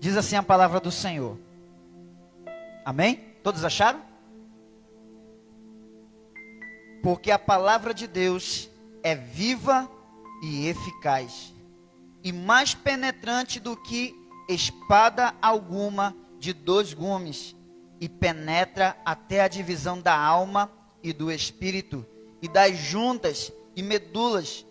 Diz assim a palavra do Senhor. Amém? Todos acharam? Porque a palavra de Deus é viva e eficaz, e mais penetrante do que espada alguma de 2 gumes, e penetra até a divisão da alma e do espírito, e das juntas e medulas,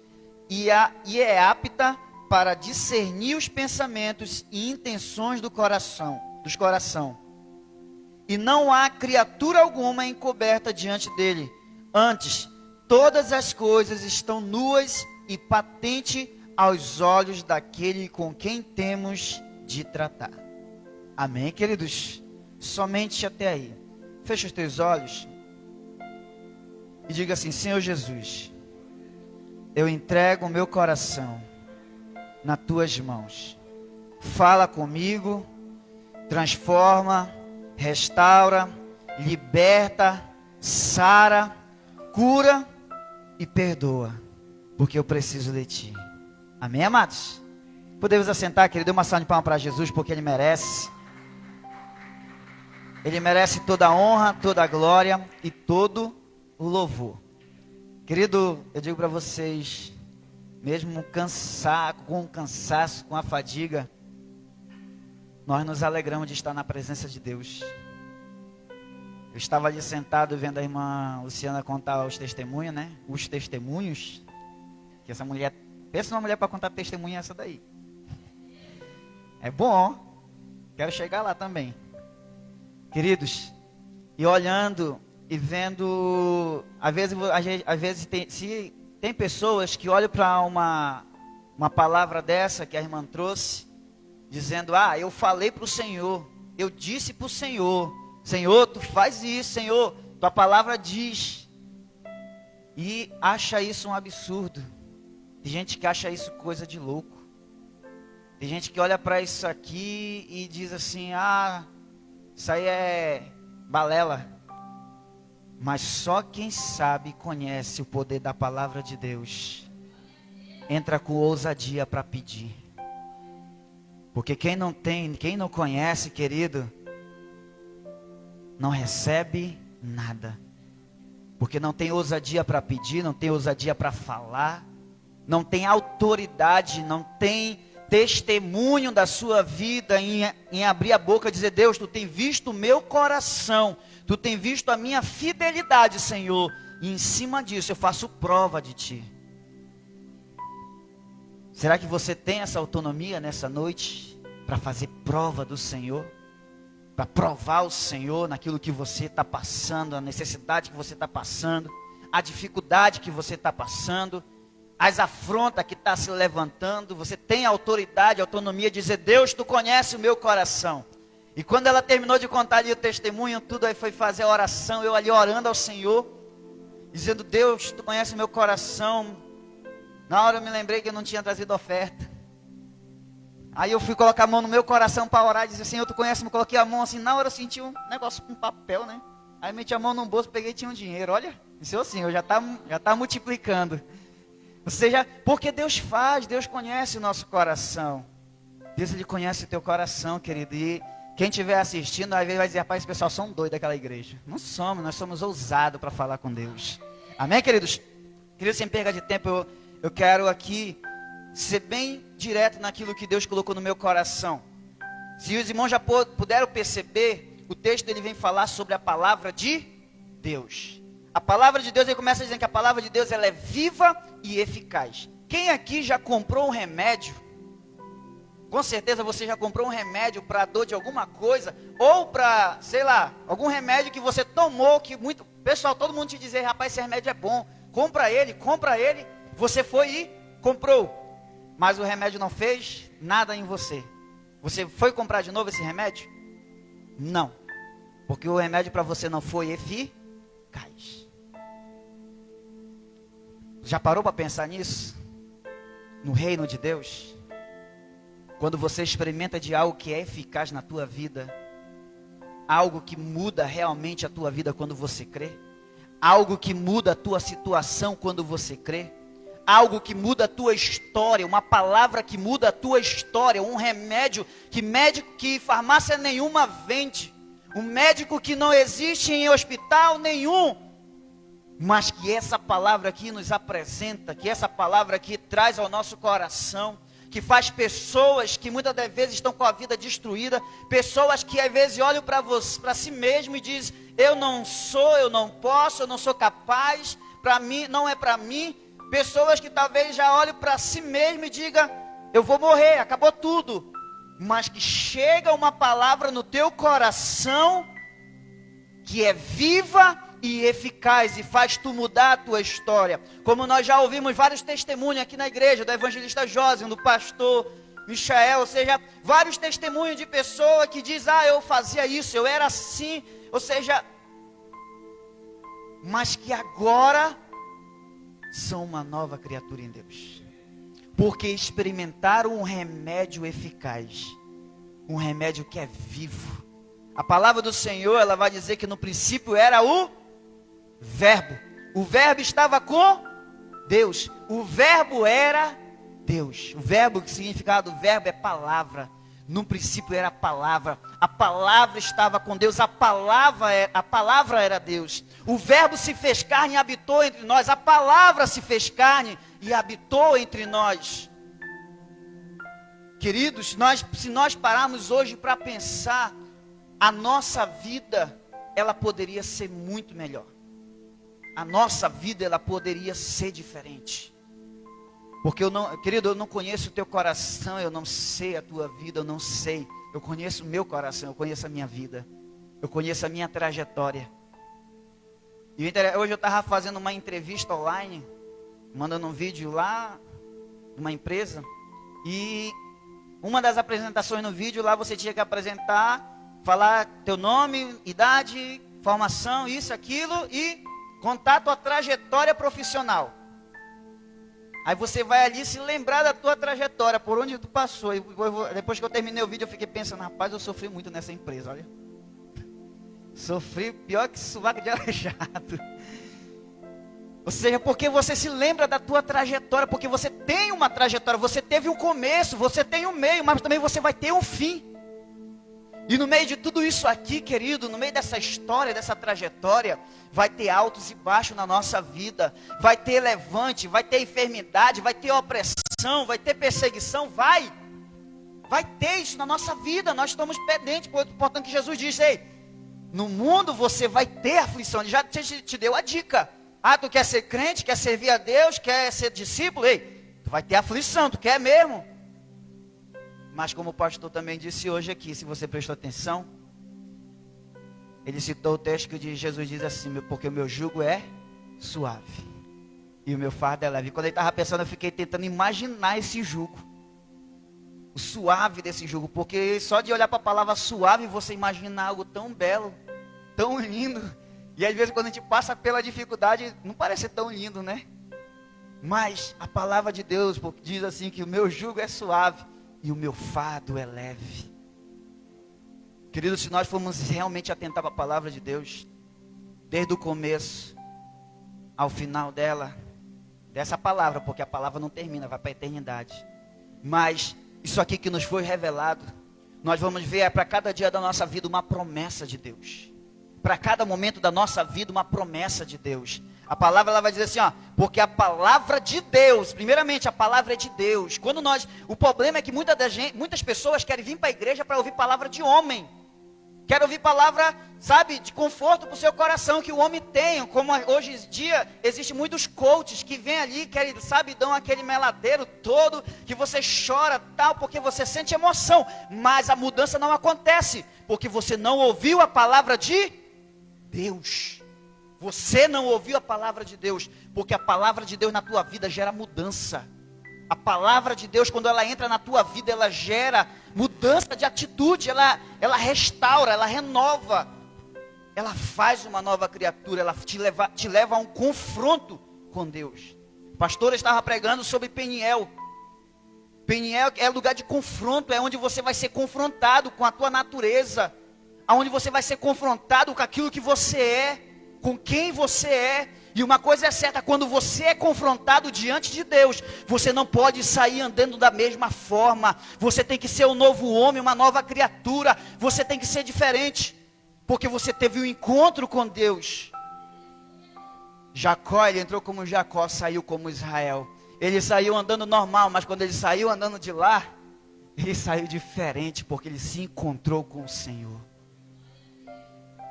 e é apta para discernir os pensamentos e intenções dos coração. E não há criatura alguma encoberta diante dele. Antes, todas as coisas estão nuas e patentes aos olhos daquele com quem temos de tratar. Amém, queridos? Somente até aí. Fecha os teus olhos e diga assim: Senhor Jesus, eu entrego o meu coração nas tuas mãos. Fala comigo, transforma, restaura, liberta, sara, cura e perdoa, porque eu preciso de ti. Amém, amados? Podemos assentar, querido. Dê uma salva de palmas para Jesus, porque Ele merece. Ele merece toda a honra, toda a glória e todo o louvor. Querido, eu digo para vocês, mesmo com o cansaço, com a fadiga, nós nos alegramos de estar na presença de Deus. Eu estava ali sentado vendo a irmã Luciana contar os testemunhos, né? Os testemunhos. Que essa mulher, pensa numa mulher para contar testemunho, essa daí. É bom. Quero chegar lá também. Queridos, e olhando e vendo, às vezes tem pessoas que olham para uma palavra dessa que a irmã trouxe, dizendo: eu falei para o Senhor, eu disse para o Senhor, Senhor, tu faz isso, Senhor, tua palavra diz, e acha isso um absurdo. Tem gente que acha isso coisa de louco. Tem gente que olha para isso aqui e diz assim: isso aí é balela. Mas só quem sabe, conhece o poder da palavra de Deus, entra com ousadia para pedir. Porque quem não conhece, querido, não recebe nada. Porque não tem ousadia para pedir, não tem ousadia para falar, não tem autoridade, não tem testemunho da sua vida em abrir a boca e dizer: Deus, tu tem visto o meu coração, tu tem visto a minha fidelidade, Senhor, e em cima disso eu faço prova de ti. Será que você tem essa autonomia nessa noite para fazer prova do Senhor? Para provar o Senhor naquilo que você está passando, a necessidade que você está passando, a dificuldade que você está passando, as afrontas que está se levantando? Você tem autoridade, autonomia de dizer: Deus, tu conhece o meu coração. E quando ela terminou de contar ali o testemunho, tudo, aí foi fazer a oração, eu ali orando ao Senhor, dizendo: Deus, tu conhece o meu coração. Na hora eu me lembrei que eu não tinha trazido oferta. Aí eu fui colocar a mão no meu coração para orar e dizer: Senhor, tu conhece, me coloquei a mão assim. Na hora eu senti um negócio com papel, né? Aí meti a mão no bolso, peguei e tinha um dinheiro. Olha, disse: ô Senhor, já tá multiplicando. Ou seja, porque Deus faz, Deus conhece o nosso coração. Deus, Ele conhece o teu coração, querido. E quem estiver assistindo, às vezes vai dizer: rapaz, esse pessoal são doidos daquela igreja. Não somos, nós somos ousados para falar com Deus. Amém, queridos? Queridos, sem perda de tempo, eu quero aqui ser bem direto naquilo que Deus colocou no meu coração. Se os irmãos já puderam perceber, o texto ele vem falar sobre a palavra de Deus. A palavra de Deus, ele começa dizendo que a palavra de Deus ela é viva e eficaz. Quem aqui já comprou um remédio? Com certeza você já comprou um remédio para dor de alguma coisa, ou para, sei lá, algum remédio que você tomou, que muito, pessoal, todo mundo te dizer: rapaz, esse remédio é bom, compra ele, você foi e comprou, mas o remédio não fez nada em você. Você foi comprar de novo esse remédio? Não, porque o remédio para você não foi eficaz. Já parou para pensar nisso? No reino de Deus, quando você experimenta de algo que é eficaz na tua vida, algo que muda realmente a tua vida quando você crê, algo que muda a tua situação quando você crê, algo que muda a tua história, uma palavra que muda a tua história, um remédio que farmácia nenhuma vende, um médico que não existe em hospital nenhum, mas que essa palavra aqui nos apresenta, que essa palavra aqui traz ao nosso coração, que faz pessoas que muitas das vezes estão com a vida destruída, pessoas que às vezes olham para si mesmo e dizem, eu não sou, eu não posso, eu não sou capaz, para mim, não é para mim. Pessoas que talvez já olhem para si mesmo e digam, eu vou morrer, acabou tudo. Mas que chega uma palavra no teu coração, que é viva e eficaz, e faz tu mudar a tua história. Como nós já ouvimos vários testemunhos aqui na igreja, do evangelista José, do pastor Michael, ou seja, vários testemunhos de pessoa que diz, eu fazia isso, eu era assim, ou seja, mas que agora são uma nova criatura em Deus, porque experimentaram um remédio eficaz, um remédio que é vivo. A palavra do Senhor, ela vai dizer que no princípio era o Verbo estava com Deus, o Verbo era Deus, o verbo, que significado do verbo é palavra. No princípio era a palavra estava com Deus, a palavra era Deus. O verbo se fez carne e habitou entre nós, a palavra se fez carne e habitou entre nós. Queridos, se nós pararmos hoje para pensar, a nossa vida, ela poderia ser muito melhor. A nossa vida, ela poderia ser diferente. Porque querido, eu não conheço o teu coração, eu não sei a tua vida, eu não sei. Eu conheço o meu coração, eu conheço a minha vida, eu conheço a minha trajetória. E hoje eu estava fazendo uma entrevista online, mandando um vídeo lá, numa empresa. E uma das apresentações no vídeo lá, você tinha que apresentar, falar teu nome, idade, formação, isso, aquilo, e contar tua trajetória profissional. Aí você vai ali se lembrar da tua trajetória, por onde tu passou. E depois que eu terminei o vídeo, eu fiquei pensando, rapaz, eu sofri muito nessa empresa, olha. Sofri pior que sovaco de aleijado. Ou seja, porque você se lembra da tua trajetória, porque você tem uma trajetória, você teve um começo, você tem um meio, mas também você vai ter um fim. E no meio de tudo isso aqui, querido, no meio dessa história, dessa trajetória, vai ter altos e baixos na nossa vida, vai ter levante, vai ter enfermidade, vai ter opressão, vai ter perseguição, vai ter isso na nossa vida, nós estamos pendentes, portanto que Jesus disse, ei, no mundo você vai ter aflição, ele já te deu a dica, tu quer ser crente, quer servir a Deus, quer ser discípulo, ei, tu vai ter aflição, tu quer mesmo? Mas como o pastor também disse hoje aqui, se você prestou atenção, ele citou o texto que Jesus diz assim, porque o meu jugo é suave e o meu fardo é leve. E quando ele estava pensando, eu fiquei tentando imaginar esse jugo, o suave desse jugo, porque só de olhar para a palavra suave, você imagina algo tão belo, tão lindo, e às vezes quando a gente passa pela dificuldade, não parece tão lindo, né? Mas a palavra de Deus diz assim, que o meu jugo é suave e o meu fardo é leve. Querido, se nós formos realmente atentar para a palavra de Deus, desde o começo ao final dessa palavra, porque a palavra não termina, vai para a eternidade. Mas isso aqui que nos foi revelado, nós vamos ver para cada dia da nossa vida uma promessa de Deus. Para cada momento da nossa vida uma promessa de Deus. A palavra ela vai dizer assim, porque a palavra de Deus, primeiramente a palavra é de Deus. O problema é que muitas pessoas querem vir para a igreja para ouvir palavra de homem. Querem ouvir palavra, sabe, de conforto para o seu coração, que o homem tem. Como hoje em dia, existem muitos coaches que vêm ali, querem, sabe, dão aquele meladeiro todo, que você chora tal, porque você sente emoção. Mas a mudança não acontece, porque você não ouviu a palavra de Deus. Você não ouviu a palavra de Deus, porque a palavra de Deus na tua vida gera mudança. A palavra de Deus, quando ela entra na tua vida, ela gera mudança de atitude, ela restaura, ela renova. Ela faz uma nova criatura, ela te leva a um confronto com Deus. O pastor estava pregando sobre Peniel. Peniel é lugar de confronto, é onde você vai ser confrontado com a tua natureza, onde você vai ser confrontado com aquilo que você é, com quem você é. E uma coisa é certa, quando você é confrontado diante de Deus, você não pode sair andando da mesma forma. Você tem que ser um novo homem, uma nova criatura. Você tem que ser diferente, porque você teve um encontro com Deus. Jacó, ele entrou como Jacó, saiu como Israel. Ele saiu andando normal, mas quando ele saiu andando de lá, ele saiu diferente, porque ele se encontrou com o Senhor.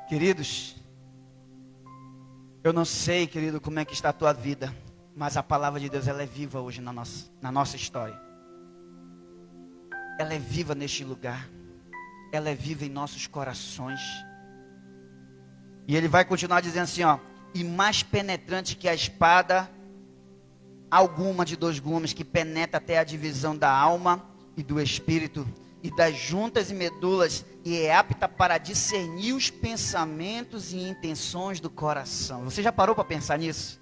Queridos, eu não sei, querido, como é que está a tua vida, mas a palavra de Deus, ela é viva hoje na nossa história. Ela é viva neste lugar. Ela é viva em nossos corações. E ele vai continuar dizendo assim, ó: e mais penetrante que a espada alguma de 2 gumes, que penetra até a divisão da alma e do espírito, e das juntas e medulas, e é apta para discernir os pensamentos e intenções do coração. Você já parou para pensar nisso?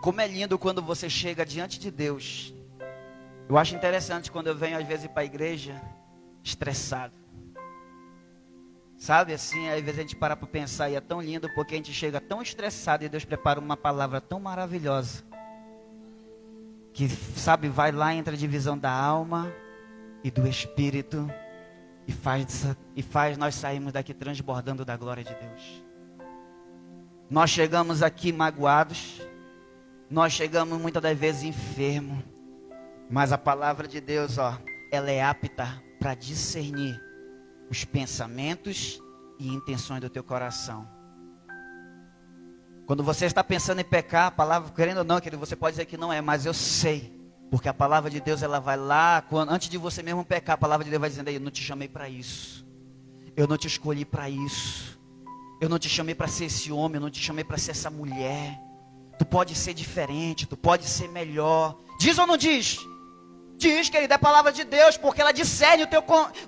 Como é lindo quando você chega diante de Deus. Eu acho interessante quando eu venho às vezes para a igreja estressado. Sabe assim, às vezes a gente para pensar e é tão lindo porque a gente chega tão estressado e Deus prepara uma palavra tão maravilhosa. Que, sabe, vai lá entre a divisão da alma e do espírito e faz nós sairmos daqui transbordando da glória de Deus. Nós chegamos aqui magoados, nós chegamos muitas das vezes enfermos, mas a palavra de Deus, ó, ela é apta para discernir os pensamentos e intenções do teu coração. Quando você está pensando em pecar, a palavra, querendo ou não, querido, você pode dizer que não é, mas eu sei. Porque a palavra de Deus, ela vai lá, antes de você mesmo pecar, a palavra de Deus vai dizendo: eu não te chamei para isso. Eu não te escolhi para isso. Eu não te chamei para ser esse homem, eu não te chamei para ser essa mulher. Tu pode ser diferente, tu pode ser melhor. Diz ou não diz? Diz, querida, é a palavra de Deus, porque ela discerne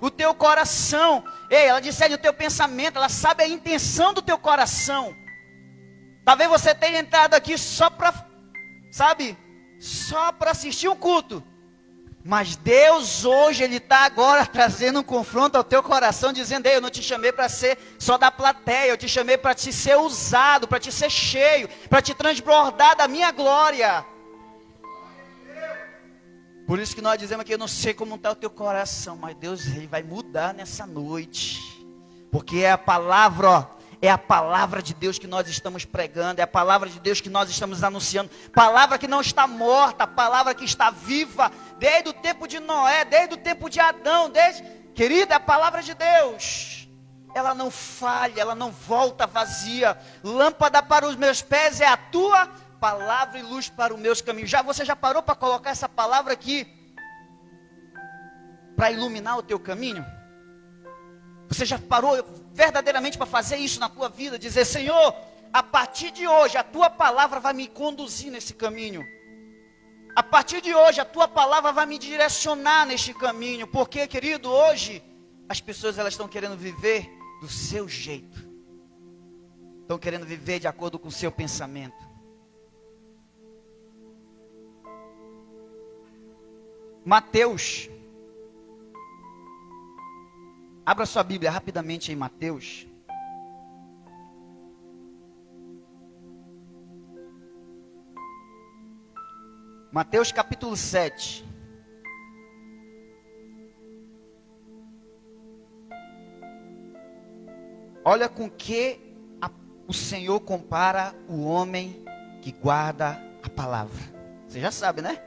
o teu coração. Ei, ela discerne o teu pensamento, ela sabe a intenção do teu coração. Talvez você tenha entrado aqui só para, sabe, só para assistir um culto. Mas Deus hoje, Ele está agora trazendo um confronto ao teu coração, dizendo: ei, eu não te chamei para ser só da plateia, eu te chamei para te ser usado, para te ser cheio, para te transbordar da minha glória. Por isso que nós dizemos que eu não sei como está o teu coração, mas Deus, Ele vai mudar nessa noite. Porque é a palavra, ó, é a palavra de Deus que nós estamos pregando, é a palavra de Deus que nós estamos anunciando. Palavra que não está morta, palavra que está viva, desde o tempo de Noé, desde o tempo de Adão, querida, é a palavra de Deus. Ela não falha, ela não volta vazia. Lâmpada para os meus pés é a tua palavra e luz para os meus caminhos. Você já parou para colocar essa palavra aqui para iluminar o teu caminho? Você já parou verdadeiramente para fazer isso na tua vida? Dizer: Senhor, a partir de hoje a tua palavra vai me conduzir nesse caminho. A partir de hoje a tua palavra vai me direcionar neste caminho. Porque, querido, hoje as pessoas, elas estão querendo viver do seu jeito. Estão querendo viver de acordo com o seu pensamento. Mateus. Abra sua Bíblia rapidamente em Mateus. Mateus capítulo 7. Olha com que o Senhor compara o homem que guarda a palavra. Você já sabe, né?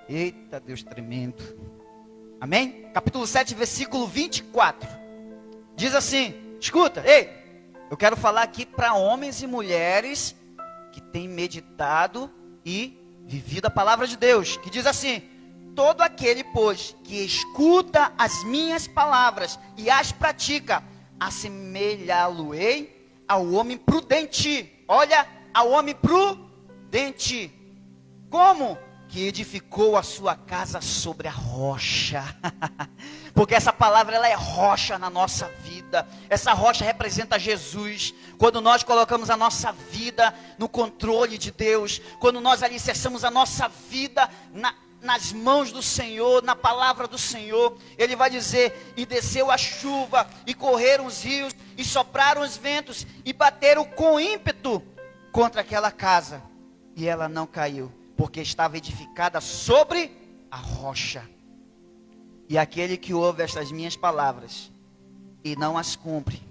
Eita, Deus tremendo. Amém? Capítulo 7, versículo 24. Diz assim, escuta, ei, eu quero falar aqui para homens e mulheres que têm meditado e vivido a palavra de Deus, que diz assim: todo aquele, pois, que escuta as minhas palavras e as pratica, assemelhá-lo-ei ao homem prudente. Olha, ao homem prudente. Como? Que edificou a sua casa sobre a rocha. Porque essa palavra, ela é rocha na nossa vida. Essa rocha representa Jesus. Quando nós colocamos a nossa vida no controle de Deus, quando nós alicerçamos a nossa vida nas mãos do Senhor, na palavra do Senhor. Ele vai dizer: e desceu a chuva, e correram os rios, e sopraram os ventos, e bateram com ímpeto contra aquela casa, e ela não caiu, porque estava edificada sobre a rocha. E aquele que ouve estas minhas palavras e não as cumpre,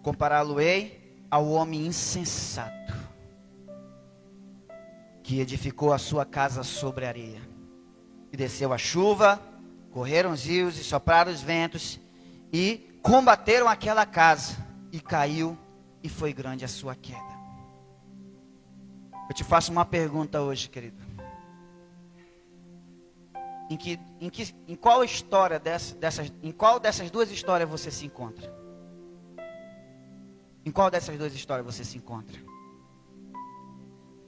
compará-lo-ei ao homem insensato, que edificou a sua casa sobre a areia. E desceu a chuva, correram os rios e sopraram os ventos, e combateram aquela casa, e caiu, e foi grande a sua queda. Eu te faço uma pergunta hoje, querido. Em qual história em qual dessas duas histórias você se encontra? Em qual dessas duas histórias você se encontra?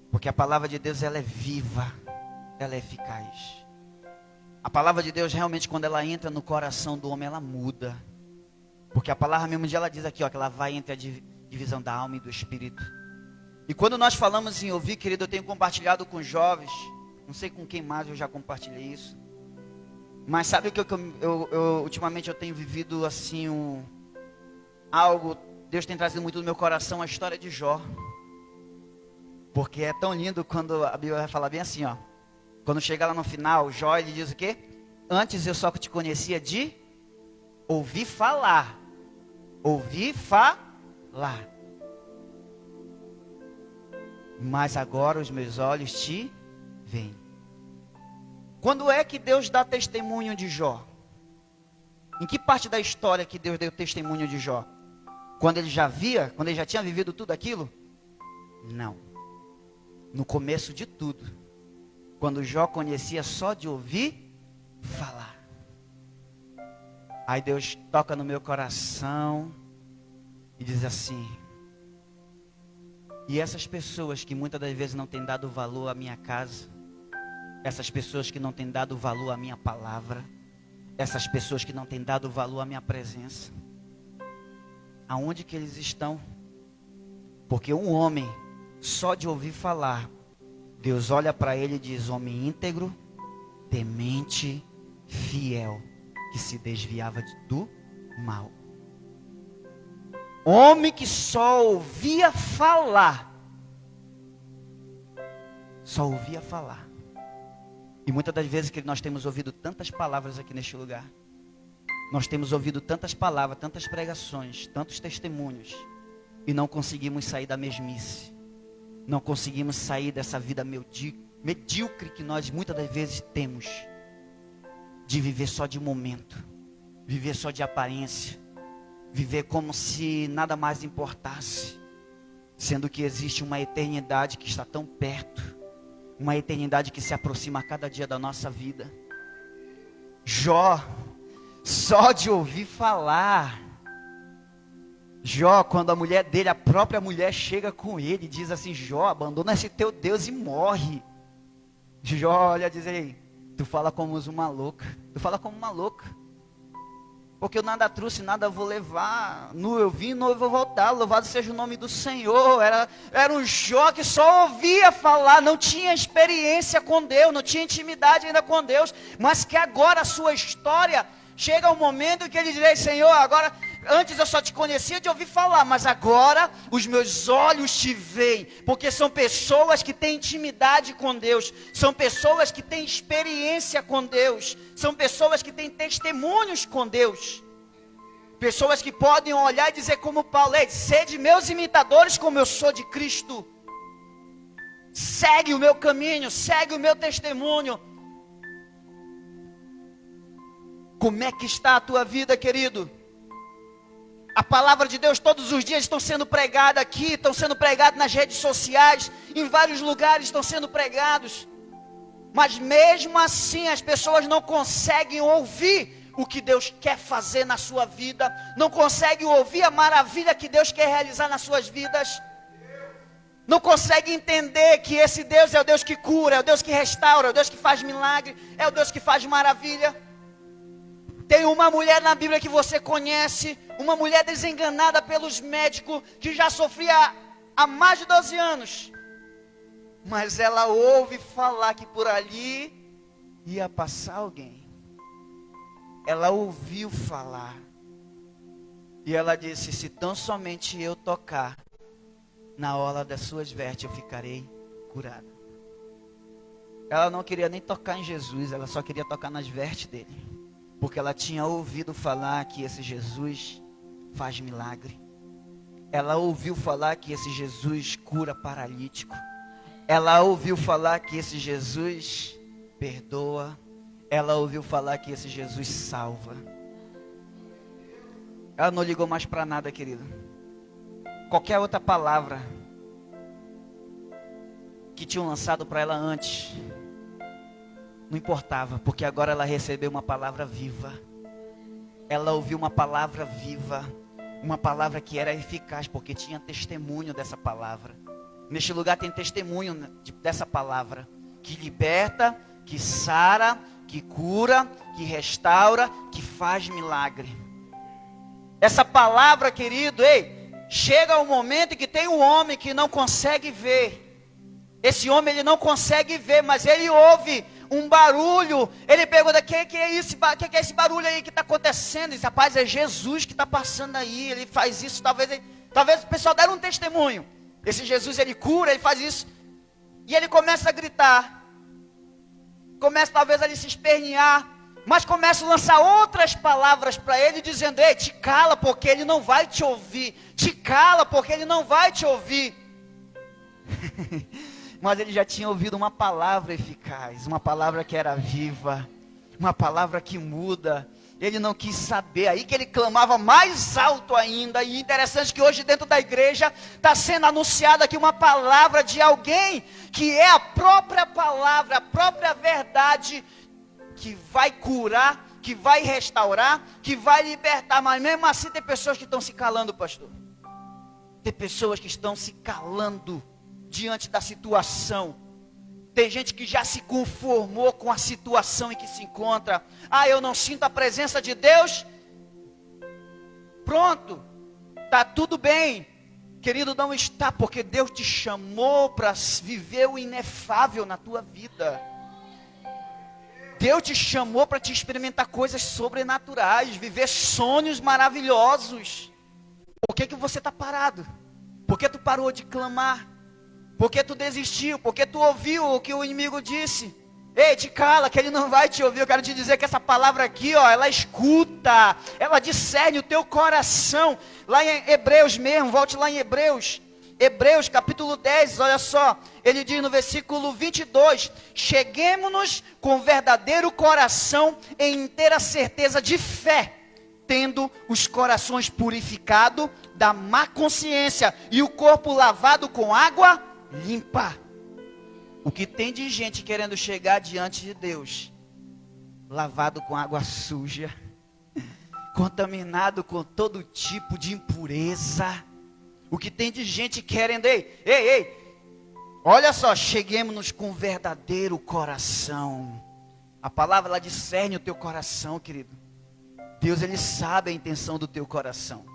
Porque a palavra de Deus, ela é viva, ela é eficaz. A palavra de Deus, realmente, quando ela entra no coração do homem, ela muda. Porque a palavra mesmo de ela diz aqui, ó, que ela vai entre a divisão da alma e do espírito. E quando nós falamos em ouvir, querido, eu tenho compartilhado com jovens, não sei com quem mais eu já compartilhei isso. Mas sabe o que ultimamente eu tenho vivido assim, algo, Deus tem trazido muito no meu coração, a história de Jó. Porque é tão lindo quando a Bíblia vai falar bem assim, ó. Quando chega lá no final, Jó, ele diz o quê? Antes eu só te conhecia de ouvir falar. Ouvir falar. Mas agora os meus olhos te veem. Quando é que Deus dá testemunho de Jó? Em que parte da história que Deus deu testemunho de Jó? Quando ele já via, quando ele já tinha vivido tudo aquilo? Não. No começo de tudo. Quando Jó conhecia só de ouvir falar. Aí Deus toca no meu coração e diz assim: e essas pessoas que muitas das vezes não têm dado valor à minha casa, essas pessoas que não têm dado valor à minha palavra, essas pessoas que não têm dado valor à minha presença, aonde que eles estão? Porque um homem, só de ouvir falar, Deus olha para ele e diz: homem íntegro, temente, fiel, que se desviava do mal. Homem que só ouvia falar. Só ouvia falar. E muitas das vezes que nós temos ouvido tantas palavras aqui neste lugar. Nós temos ouvido tantas palavras, tantas pregações, tantos testemunhos. E não conseguimos sair da mesmice. Não conseguimos sair dessa vida medíocre que nós muitas das vezes temos. De viver só de momento. Viver só de aparência. Viver como se nada mais importasse. Sendo que existe uma eternidade que está tão perto. Uma eternidade que se aproxima a cada dia da nossa vida. Jó, só de ouvir falar. Jó, quando a mulher dele, a própria mulher chega com ele, diz assim: Jó, abandona esse teu Deus e morre. Jó olha e diz: ei, tu fala como uma louca. Tu fala como uma louca. Porque eu nada trouxe, nada vou levar. Nu eu vim, nu eu vou voltar. Louvado seja o nome do Senhor. Era um Jó que só ouvia falar. Não tinha experiência com Deus. Não tinha intimidade ainda com Deus. Mas que agora a sua história chega um momento que ele diz: Senhor, agora, antes eu só te conhecia de ouvir falar, mas agora os meus olhos te veem. Porque são pessoas que têm intimidade com Deus. São pessoas que têm experiência com Deus. São pessoas que têm testemunhos com Deus. Pessoas que podem olhar e dizer como Paulo: sede meus imitadores como eu sou de Cristo. Segue o meu caminho, segue o meu testemunho. Como é que está a tua vida, querido? A palavra de Deus todos os dias estão sendo pregada aqui, estão sendo pregadas nas redes sociais, em vários lugares estão sendo pregados. Mas mesmo assim as pessoas não conseguem ouvir o que Deus quer fazer na sua vida, não conseguem ouvir a maravilha que Deus quer realizar nas suas vidas. Não conseguem entender que esse Deus é o Deus que cura, é o Deus que restaura, é o Deus que faz milagre, é o Deus que faz maravilha. Tem uma mulher na Bíblia que você conhece, uma mulher desenganada pelos médicos, que já sofria há mais de 12 anos. Mas ela ouve falar que por ali ia passar alguém. Ela ouviu falar. E ela disse: se tão somente eu tocar na orla das suas vestes, eu ficarei curada. Ela não queria nem tocar em Jesus, ela só queria tocar nas vestes dele. Porque ela tinha ouvido falar que esse Jesus faz milagre. Ela ouviu falar que esse Jesus cura paralítico. Ela ouviu falar que esse Jesus perdoa. Ela ouviu falar que esse Jesus salva. Ela não ligou mais para nada, querido. Qualquer outra palavra que tinham lançado para ela antes não importava, porque agora ela recebeu uma palavra viva. Ela ouviu uma palavra viva, uma palavra que era eficaz, porque tinha testemunho dessa palavra. Neste lugar tem testemunho dessa palavra, que liberta, que sara, que cura, que restaura, que faz milagre. Essa palavra, querido, chega um momento em que tem um homem que não consegue ver. Esse homem, ele não consegue ver, mas ele ouve um barulho. Ele pergunta: que é isso? Que é esse barulho aí que está acontecendo? Ele diz: rapaz, é Jesus que está passando aí. Ele faz isso, talvez o pessoal der um testemunho. Esse Jesus, ele cura, ele faz isso. E ele começa a gritar. Começa talvez a ele se espernear. Mas começa a lançar outras palavras para ele, dizendo: ei, te cala, porque ele não vai te ouvir. Te cala, porque ele não vai te ouvir. Mas ele já tinha ouvido uma palavra eficaz, uma palavra que era viva, uma palavra que muda. Ele não quis saber, aí que ele clamava mais alto ainda. E interessante que hoje dentro da igreja está sendo anunciada aqui uma palavra de alguém que é a própria palavra, a própria verdade, que vai curar, que vai restaurar, que vai libertar. Mas mesmo assim tem pessoas que estão se calando, pastor. Tem pessoas que estão se calando diante da situação. Tem gente que já se conformou com a situação em que se encontra. Ah, eu não sinto a presença de Deus. Pronto, está tudo bem. Querido, não está, porque Deus te chamou para viver o inefável na tua vida. Deus te chamou para te experimentar coisas sobrenaturais, viver sonhos maravilhosos. Por que você está parado? Por que tu parou de clamar? Por que tu desistiu? Por que tu ouviu o que o inimigo disse? Ei, te cala, que ele não vai te ouvir. Eu quero te dizer que essa palavra aqui, ela escuta, ela discerne o teu coração. Lá em Hebreus mesmo, volte lá em Hebreus. Hebreus capítulo 10, olha só. Ele diz no versículo 22. Cheguemo-nos com verdadeiro coração em inteira certeza de fé, tendo os corações purificados da má consciência e o corpo lavado com água limpa. O que tem de gente querendo chegar diante de Deus, lavado com água suja, contaminado com todo tipo de impureza. O que tem de gente querendo, olha só, cheguemos-nos com verdadeiro coração. A palavra, ela discerne o teu coração, querido. Deus, ele sabe a intenção do teu coração.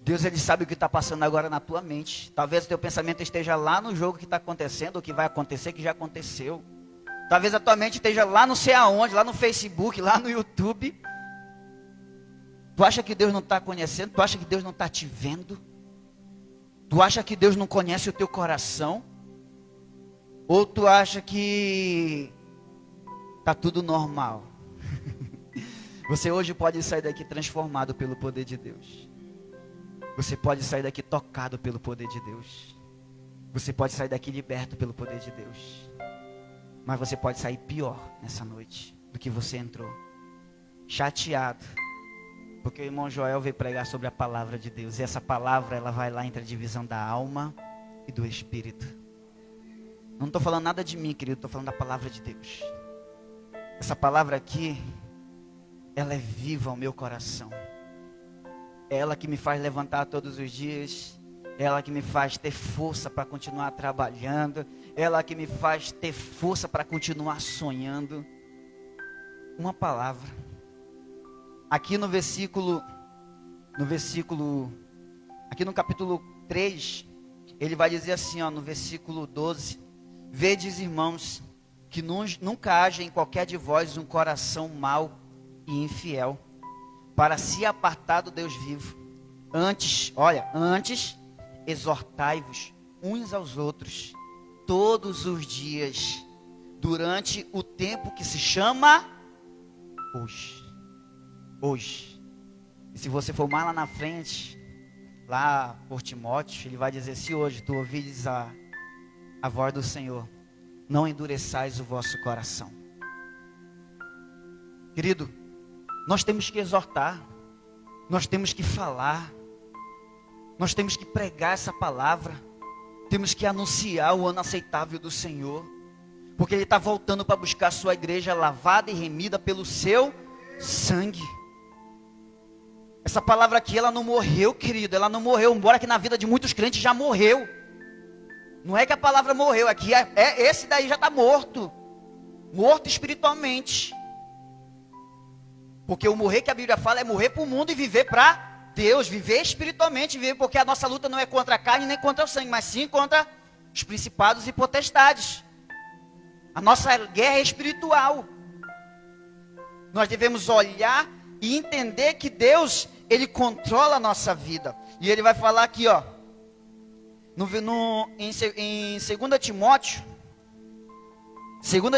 Deus, ele sabe o que está passando agora na tua mente. Talvez o teu pensamento esteja lá no jogo que está acontecendo, ou que vai acontecer, que já aconteceu. Talvez a tua mente esteja lá não sei aonde, lá no Facebook, lá no YouTube. Tu acha que Deus não está conhecendo? Tu acha que Deus não está te vendo? Tu acha que Deus não conhece o teu coração? Ou tu acha que está tudo normal? Você hoje pode sair daqui transformado pelo poder de Deus. Você pode sair daqui tocado pelo poder de Deus. Você pode sair daqui liberto pelo poder de Deus. Mas você pode sair pior nessa noite do que você entrou. Chateado. Porque o irmão Joel veio pregar sobre a palavra de Deus. E essa palavra, ela vai lá entre a divisão da alma e do espírito. Não estou falando nada de mim, querido. Estou falando da palavra de Deus. Essa palavra aqui, ela é viva ao meu coração. É ela que me faz levantar todos os dias. É ela que me faz ter força para continuar trabalhando. É ela que me faz ter força para continuar sonhando. Uma palavra. Aqui no aqui no capítulo 3, ele vai dizer assim, no versículo 12. Vedes, irmãos, que nunca haja em qualquer de vós um coração mau e infiel, para se apartar do Deus vivo. Antes, exortai-vos uns aos outros, todos os dias, durante o tempo que se chama hoje. Hoje. E se você for mais lá na frente, lá por Timóteo, ele vai dizer: se hoje tu ouvires a voz do Senhor, não endureçais o vosso coração. Querido, nós temos que exortar, nós temos que falar, nós temos que pregar essa palavra, temos que anunciar o ano aceitável do Senhor, porque Ele está voltando para buscar a sua igreja lavada e remida pelo seu sangue. Essa palavra aqui, ela não morreu, querido, ela não morreu, embora que na vida de muitos crentes já morreu. Não é que a palavra morreu, aqui esse daí já está morto, morto espiritualmente. Porque o morrer que a Bíblia fala é morrer para o mundo e viver para Deus, viver espiritualmente, viver, porque a nossa luta não é contra a carne nem contra o sangue, mas sim contra os principados e potestades. A nossa guerra é espiritual. Nós devemos olhar e entender que Deus, Ele controla a nossa vida. E Ele vai falar aqui, ó, em 2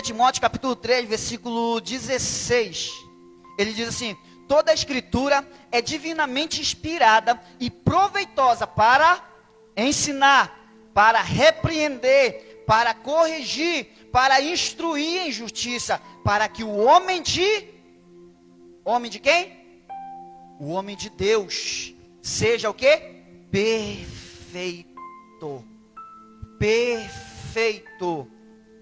Timóteo, capítulo 3, versículo 16, ele diz assim: toda a escritura é divinamente inspirada e proveitosa para ensinar, para repreender, para corrigir, para instruir em justiça, para que o homem de quem? O homem de Deus seja o quê? Perfeito. Perfeito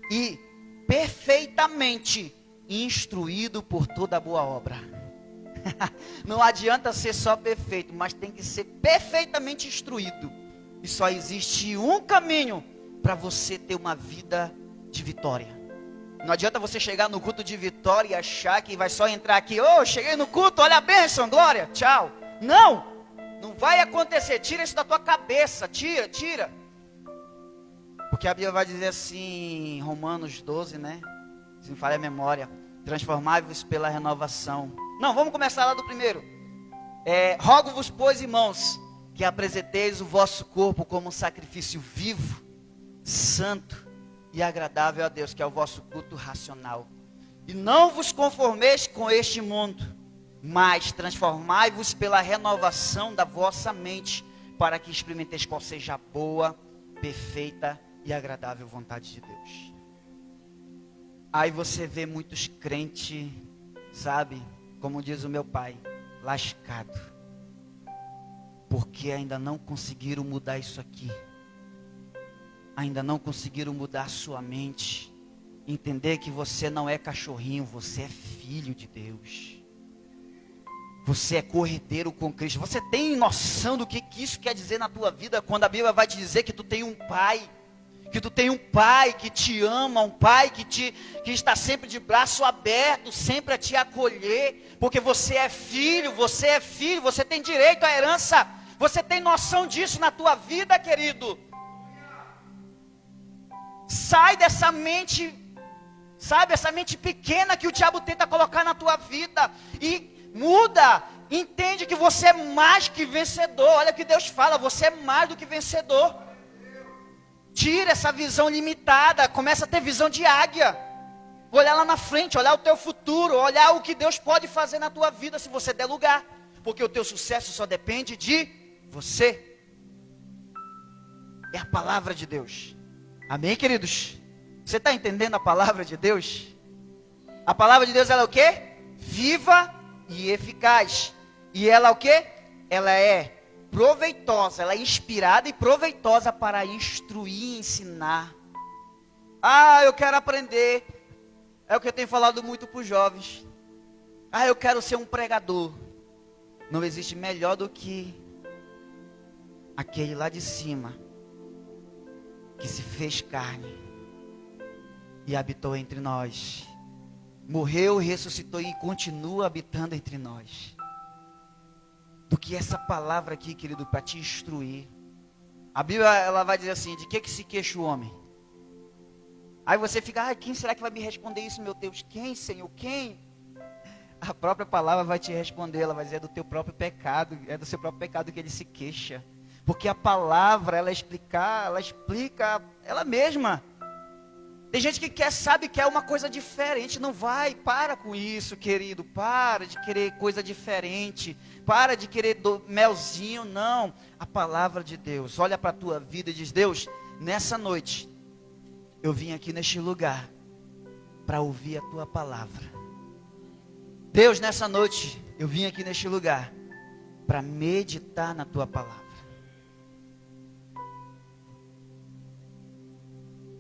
e perfeitamente instruído por toda boa obra. Não adianta ser só perfeito, mas tem que ser perfeitamente instruído. E só existe um caminho para você ter uma vida de vitória. Não adianta você chegar no culto de vitória e achar que vai só entrar aqui: cheguei no culto, olha a bênção, glória, tchau. Não vai acontecer. Tira isso da tua cabeça, tira. Porque a Bíblia vai dizer assim, em Romanos 12, né? Se me falha a memória: transformai-vos pela renovação. Não, vamos começar lá do primeiro. Rogo-vos, pois, irmãos, que apresenteis o vosso corpo como um sacrifício vivo, santo e agradável a Deus, que é o vosso culto racional. E não vos conformeis com este mundo, mas transformai-vos pela renovação da vossa mente, para que experimenteis qual seja a boa, perfeita e agradável vontade de Deus. Aí você vê muitos crentes, sabe, como diz o meu pai, lascado, porque ainda não conseguiram mudar isso aqui, ainda não conseguiram mudar a sua mente, entender que você não é cachorrinho, você é filho de Deus, você é cordeiro com Cristo. Você tem noção do que isso quer dizer na tua vida, quando a Bíblia vai te dizer que tu tem um pai, que tu tem um pai que te ama, um pai que está sempre de braço aberto, sempre a te acolher, porque você é filho, você tem direito à herança. Você tem noção disso na tua vida, querido? Sai dessa mente, sabe, essa mente pequena que o diabo tenta colocar na tua vida, e muda, entende que você é mais que vencedor. Olha o que Deus fala: você é mais do que vencedor. Tira essa visão limitada, começa a ter visão de águia, olhar lá na frente, olhar o teu futuro, olhar o que Deus pode fazer na tua vida se você der lugar, porque o teu sucesso só depende de você. É a palavra de Deus. Amém, queridos? Você está entendendo a palavra de Deus? A palavra de Deus, ela é o quê? Viva e eficaz. E ela é o quê? Ela é proveitosa, ela é inspirada e proveitosa para instruir e ensinar. Eu quero aprender. É o que eu tenho falado muito para os jovens. Eu quero ser um pregador. Não existe melhor do que aquele lá de cima, que se fez carne e habitou entre nós, morreu, ressuscitou e continua habitando entre nós, do que essa palavra aqui, querido, para te instruir. A Bíblia, ela vai dizer assim: de que se queixa o homem? Aí você fica, quem será que vai me responder isso, meu Deus? Quem, Senhor? Quem? A própria palavra vai te responder, ela vai dizer, é do teu próprio pecado, é do seu próprio pecado que ele se queixa. Porque a palavra, ela explica ela mesma. Tem gente que sabe que é uma coisa diferente, não vai, para com isso, querido, para de querer coisa diferente, para de querer melzinho, não. A palavra de Deus, olha para a tua vida e diz, Deus, nessa noite, eu vim aqui neste lugar, para ouvir a tua palavra. Deus, nessa noite, eu vim aqui neste lugar, para meditar na tua palavra.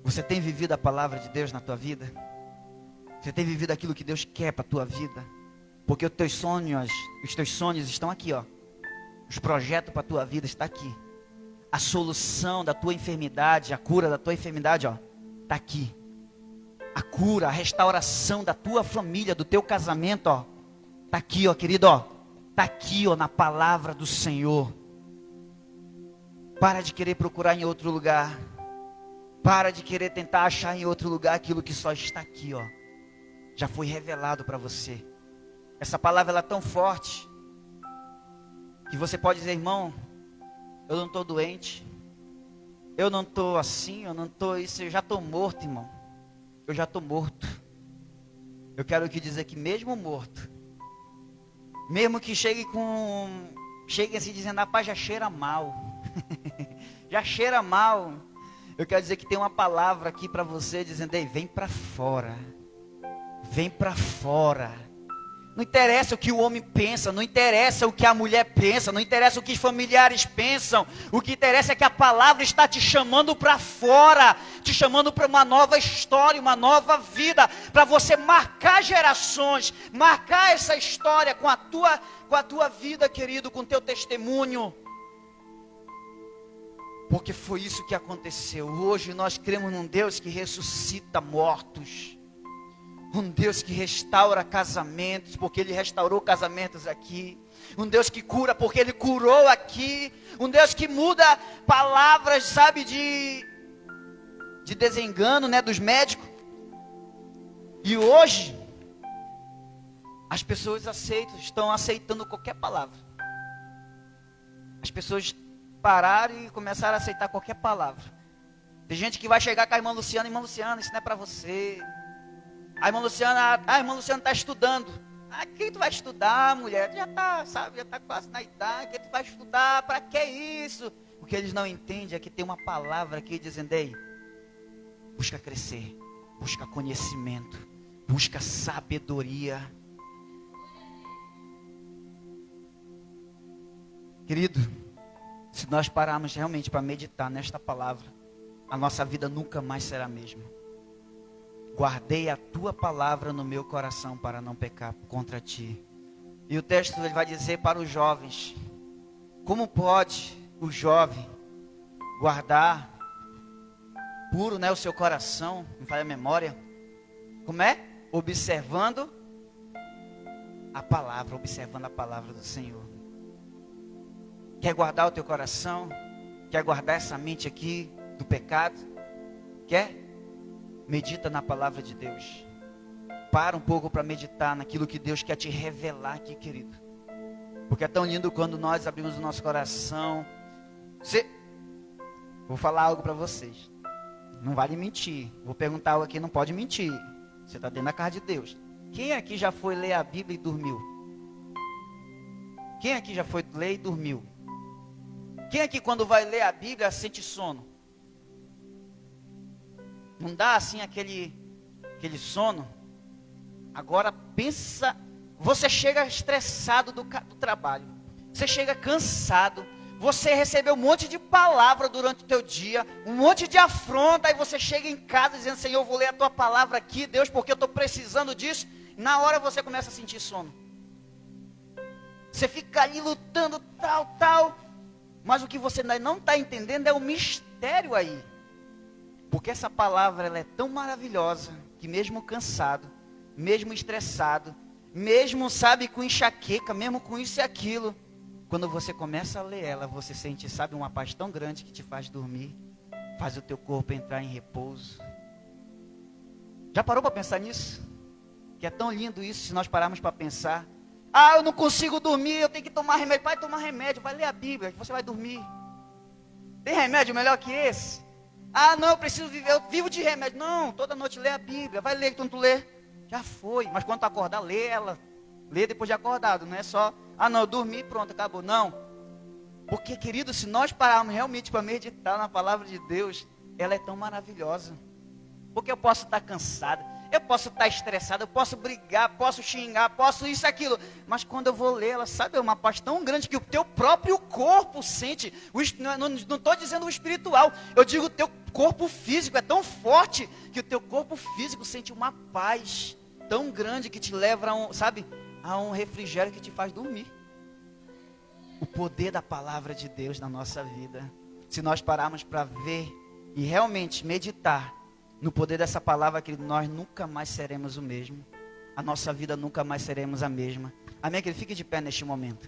Você tem vivido a palavra de Deus na tua vida? Você tem vivido aquilo que Deus quer para a tua vida? Porque os teus sonhos estão aqui, ó. Os projetos para a tua vida estão aqui. A solução da tua enfermidade, a cura da tua enfermidade, ó, está aqui. A cura, a restauração da tua família, do teu casamento, ó, está aqui, ó, querido, ó. Está aqui, ó, na palavra do Senhor. Para de querer procurar em outro lugar. Para de querer tentar achar em outro lugar aquilo que só está aqui, ó. Já foi revelado para você. Essa palavra ela é tão forte que você pode dizer, irmão, eu não estou doente, eu não estou assim, eu não estou isso, eu já estou morto, irmão. Eu já estou morto. Eu quero aqui dizer que mesmo morto, mesmo que chegue assim dizendo, rapaz, já cheira mal. Já cheira mal. Eu quero dizer que tem uma palavra aqui para você dizendo, ei, vem para fora. Vem para fora. Não interessa o que o homem pensa, não interessa o que a mulher pensa, não interessa o que os familiares pensam. O que interessa é que a palavra está te chamando para fora, te chamando para uma nova história, uma nova vida, para você marcar gerações, marcar essa história com a tua vida, querido, com o teu testemunho. Porque foi isso que aconteceu. Hoje nós cremos num Deus que ressuscita mortos. Um Deus que restaura casamentos, porque Ele restaurou casamentos aqui. Um Deus que cura, porque Ele curou aqui. Um Deus que muda palavras, sabe, de desengano, né, dos médicos. E hoje, as pessoas estão aceitando qualquer palavra. As pessoas pararam e começaram a aceitar qualquer palavra. Tem gente que vai chegar com a irmã Luciana, isso não é para você. A irmã Luciana está estudando. Quem tu vai estudar, mulher? Já está quase na idade. Quem tu vai estudar? Para que isso? O que eles não entendem é que tem uma palavra aqui dizendo, ei, busca crescer, busca conhecimento, busca sabedoria. Querido, se nós pararmos realmente para meditar nesta palavra, a nossa vida nunca mais será a mesma. Guardei a tua palavra no meu coração para não pecar contra ti. E o texto ele vai dizer para os jovens, como pode o jovem guardar puro, né, o seu coração, me falha a memória, como é? Observando a palavra do Senhor. Quer guardar o teu coração? Quer guardar essa mente aqui do pecado? Quer? Medita na palavra de Deus. Para um pouco para meditar naquilo que Deus quer te revelar aqui, querido. Porque é tão lindo quando nós abrimos o nosso coração. Vou falar algo para vocês. Não vale mentir. Vou perguntar algo aqui, não pode mentir. Você está dentro da casa de Deus. Quem aqui já foi ler a Bíblia e dormiu? Quem aqui já foi ler e dormiu? Quem aqui quando vai ler a Bíblia sente sono? Não dá assim aquele sono? Agora pensa, você chega estressado do trabalho. Você chega cansado. Você recebeu um monte de palavra durante o teu dia. Um monte de afronta. Aí você chega em casa dizendo, Senhor, eu vou ler a tua palavra aqui, Deus, porque eu estou precisando disso. Na hora você começa a sentir sono. Você fica ali lutando, tal. Mas o que você não está entendendo é o mistério aí. Porque essa palavra ela é tão maravilhosa que mesmo cansado, mesmo estressado, mesmo, sabe, com enxaqueca, mesmo com isso e aquilo, quando você começa a ler ela, você sente, sabe, uma paz tão grande que te faz dormir, faz o teu corpo entrar em repouso. Já parou para pensar nisso? Que é tão lindo isso, se nós pararmos para pensar. Ah, eu não consigo dormir, eu tenho que tomar remédio. Vai tomar remédio, vai ler a Bíblia, que você vai dormir. Tem remédio melhor que esse? Ah, não, eu preciso viver, eu vivo de remédio. Não, toda noite lê a Bíblia. Vai ler, quando tu lê. Já foi, mas quando tu acordar, lê ela. Lê depois de acordado, não é só, ah não, eu dormi, pronto, acabou. Não. Porque, querido, se nós pararmos realmente para meditar na palavra de Deus, ela é tão maravilhosa. Porque eu posso estar cansado, eu posso estar estressado, eu posso brigar, posso xingar, posso isso, aquilo. Mas quando eu vou ler ela, sabe, é uma paz tão grande que o teu próprio corpo sente. Não estou dizendo o espiritual, eu digo o teu corpo físico é tão forte que o teu corpo físico sente uma paz tão grande que te leva a um refrigério que te faz dormir. O poder da palavra de Deus na nossa vida. Se nós pararmos para ver e realmente meditar no poder dessa palavra, querido, nós nunca mais seremos o mesmo. A nossa vida nunca mais seremos a mesma. Amém, querido? Fique de pé neste momento.